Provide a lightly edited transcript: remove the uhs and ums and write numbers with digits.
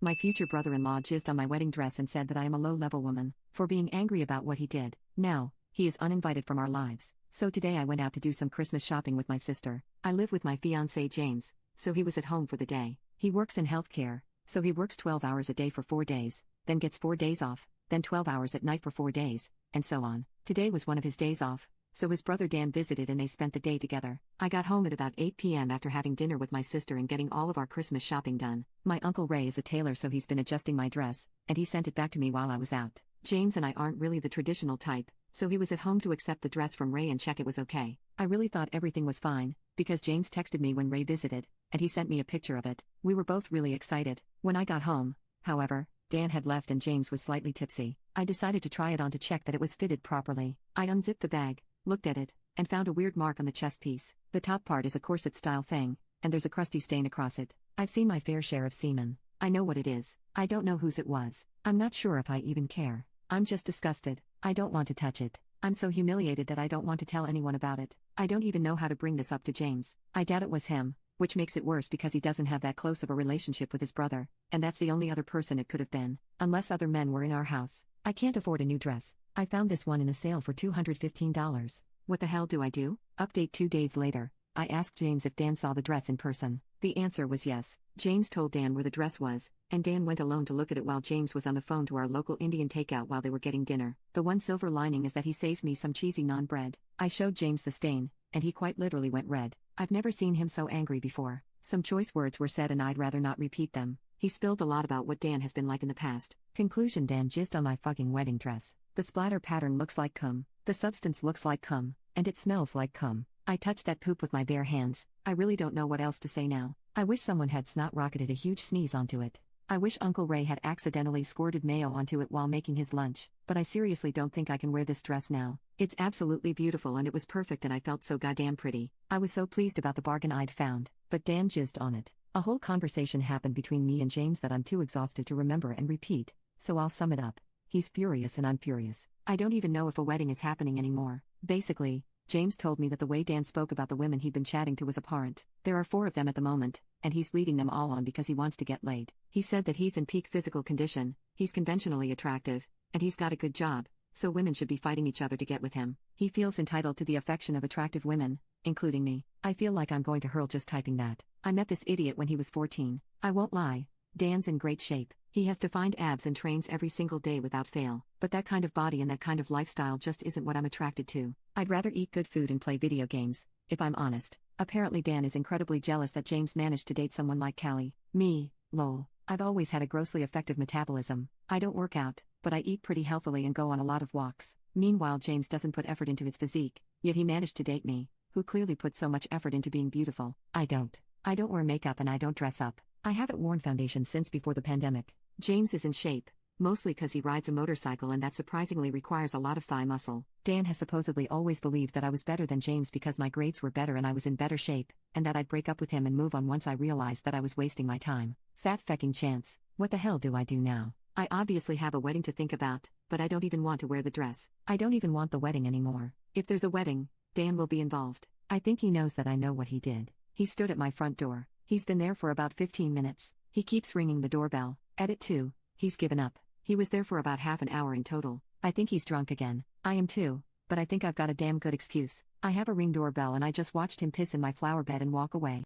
My future brother-in-law jizzed on my wedding dress and said that I am a low-level woman for being angry about what he did. Now, he is uninvited from our lives. So today I went out to do some Christmas shopping with my sister. I live with my fiancé James, so he was at home for the day. He works in healthcare, so he works 12 hours a day for 4 days, then gets 4 days off, then 12 hours at night for 4 days, and so on. Today was one of his days off, so his brother Dan visited and they spent the day together. I got home at about 8 p.m. after having dinner with my sister and getting all of our Christmas shopping done. My Uncle Ray is a tailor, so he's been adjusting my dress, and he sent it back to me while I was out. James and I aren't really the traditional type, so he was at home to accept the dress from Ray and check it was okay. I really thought everything was fine, because James texted me when Ray visited, and he sent me a picture of it. We were both really excited. When I got home, however, Dan had left and James was slightly tipsy. I decided to try it on to check that it was fitted properly. I unzipped the bag, looked at it, and found a weird mark on the chest piece. The top part is a corset-style thing, and there's a crusty stain across it. I've seen my fair share of semen. I know what it is. I don't know whose it was. I'm not sure if I even care. I'm just disgusted. I don't want to touch it. I'm so humiliated that I don't want to tell anyone about it. I don't even know how to bring this up to James. I doubt it was him, which makes it worse because he doesn't have that close of a relationship with his brother, and that's the only other person it could have been, unless other men were in our house. I can't afford a new dress. I found this one in a sale for $215. What the hell do I do? Update 2 days later. I asked James if Dan saw the dress in person. The answer was yes. James told Dan where the dress was, and Dan went alone to look at it while James was on the phone to our local Indian takeout while they were getting dinner. The one silver lining is that he saved me some cheesy naan bread. I showed James the stain, and he quite literally went red. I've never seen him so angry before. Some choice words were said and I'd rather not repeat them. He spilled a lot about what Dan has been like in the past. Conclusion: Dan jizzed on my fucking wedding dress. The splatter pattern looks like cum. The substance looks like cum, and it smells like cum. I touched that poop with my bare hands. I really don't know what else to say now. I wish someone had snot rocketed a huge sneeze onto it. I wish Uncle Ray had accidentally squirted mayo onto it while making his lunch. But I seriously don't think I can wear this dress now. It's absolutely beautiful and it was perfect and I felt so goddamn pretty. I was so pleased about the bargain I'd found, but Dan jizzed on it. A whole conversation happened between me and James that I'm too exhausted to remember and repeat, so I'll sum it up. He's furious and I'm furious. I don't even know if a wedding is happening anymore. Basically, James told me that the way Dan spoke about the women he'd been chatting to was abhorrent. There are 4 of them at the moment, and he's leading them all on because he wants to get laid. He said that he's in peak physical condition, he's conventionally attractive, and he's got a good job, so women should be fighting each other to get with him. He feels entitled to the affection of attractive women, including me. I feel like I'm going to hurl just typing that. I met this idiot when he was 14. I won't lie. Dan's in great shape. He has defined abs and trains every single day without fail. But that kind of body and that kind of lifestyle just isn't what I'm attracted to. I'd rather eat good food and play video games, if I'm honest. Apparently Dan is incredibly jealous that James managed to date someone like Callie. Me, lol. I've always had a grossly effective metabolism. I don't work out, but I eat pretty healthily and go on a lot of walks. Meanwhile, James doesn't put effort into his physique, yet he managed to date me, who clearly puts so much effort into being beautiful. I don't. I don't wear makeup and I don't dress up. I haven't worn foundation since before the pandemic. James is in shape, mostly because he rides a motorcycle and that surprisingly requires a lot of thigh muscle. Dan has supposedly always believed that I was better than James because my grades were better and I was in better shape, and that I'd break up with him and move on once I realized that I was wasting my time. Fat fecking chance. What the hell do I do now? I obviously have a wedding to think about, but I don't even want to wear the dress. I don't even want the wedding anymore. If there's a wedding, Dan will be involved. I think he knows that I know what he did. He stood at my front door. He's been there for about 15 minutes. He keeps ringing the doorbell. At it too. He's given up. He was there for about half an hour in total. I think he's drunk again. I am too, but I think I've got a damn good excuse. I have a Ring doorbell and I just watched him piss in my flower bed and walk away.